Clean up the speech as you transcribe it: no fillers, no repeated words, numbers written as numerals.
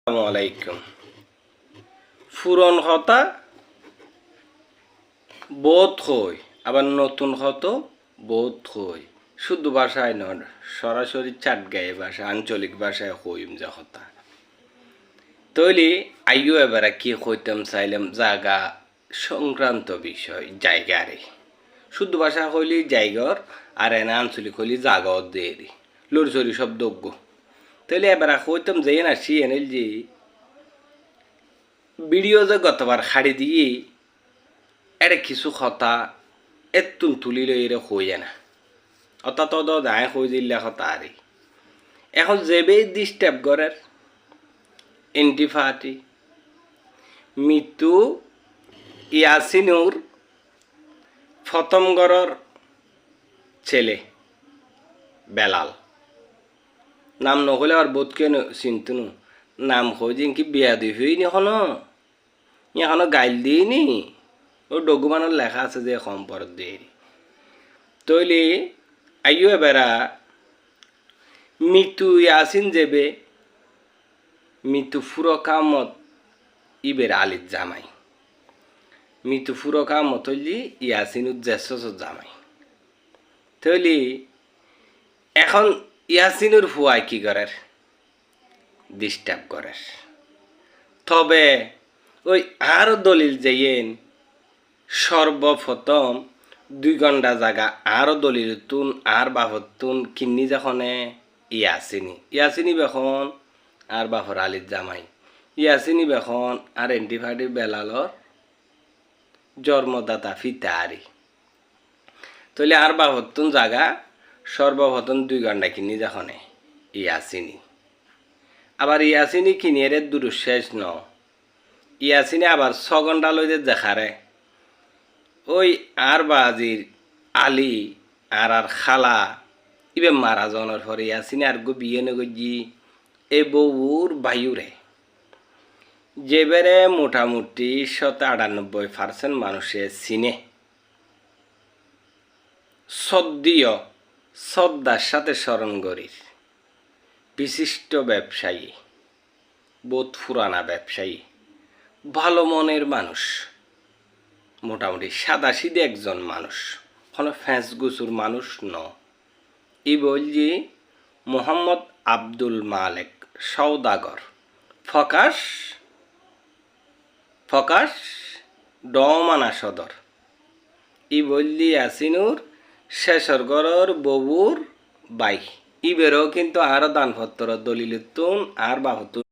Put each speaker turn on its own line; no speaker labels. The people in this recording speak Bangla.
আসসালামু আলাইকুম। পুরন কথা বোধ হয়, আবার নতুন হতো বোধ হয়। শুদ্ধ ভাষায় নয়, সরাসরি চাটগাঁয়ে ভাষা, আঞ্চলিক ভাষায় হইম যে কথা। তৈলি আইও এবারে কি হইতাম চাইলাম জায়গা সংক্রান্ত বিষয় জায়গারে। শুদ্ধ ভাষা হইলি জায়গার, আর এনে আঞ্চলিক হইলি জাগাও দেরি লড়চড়ি সব দজ্ঞ। তৈলি এবারে হইতাম যে না সি এনেল যে ভিডিও যে গতবার হাড়ি দিয়ে এটা কিছু কথা এতুন তুলিলে এরে হইয়ে না, অর্থাৎ দায় হয়ে দিলে কথা আরে এখন যেবে ডিস্টার্ব করার এন্টিফাটি মৃত্যু ইয়াসিনুর ফতমগড়র ছেলে বেলাল নাম নহলে আর বোধ কেন চিন্তুনু নাম হয়ে যে কি বিয়া দুই হইনি এখনো গাইল দিইনি ও ডকুমেন্টত লেখা আছে যে সম্পর্ক দিয়ে তৈলি আইও এবেরা মৃত্যু ইয়াসিন যাবে মৃত্যু ফুরকামত ইবের আলির জামাই মৃত্যু ফুরকামত হইলি ইয়াসিন উজ্জেস জামাই তৈলি এখন ইয়াসিনুর ফুয়াই কি করার ডিস্টার্ব করার তবে ওই আরও দলিল যাইয়েন সর্বপ্রথম 2 ঘন্টা জায়গা আরও দলিল তুন আর বাপর তুন কিন্নি যখনে ইয়াসিনি বেখন আর বাপর আলির জামাই ইয়াসিনি বেখন আর এন্টিফাইডি বেলালর জন্মদাতা ফিতারি তৈলে আর বাপর তুন জায়গা সর্বপ্রথম 2 ঘন্টা কিন্নি যখনে ইয়াসিনি আবার ইয়াসিনি কিনিয়ে দুরুশেষ ন ইয়াসিনি আবার 6 ঘন্টা লইতে দেখারে ওই আর বাজির আলী আর খালা ইবে মারা যাওয়ার পরে ইয়াসিনি আর গো বিয়ে নগজি এ বউর বায়ুরে যেবারে মোটামুটি 98% মানুষে চিনে শ্রদ্ধার সাথে স্মরণ করির বিশিষ্ট ব্যবসায়ী বোধ পুরানা ব্যবসায়ী ভালো মনের মানুষ মোটামুটি সাদাসিধে একজন মানুষ কোনো ফ্যাঁস গুসুর মানুষ ন ই বলছি মোহাম্মদ আব্দুল মালেক সওদাগর ফকাশ ডমানা সদর ই বললি ইয়াসিনুর শেষর গরর ববুর বাই ইবেরও কিন্তু আরও দানপত্র দলিল তুন আর বাহতুন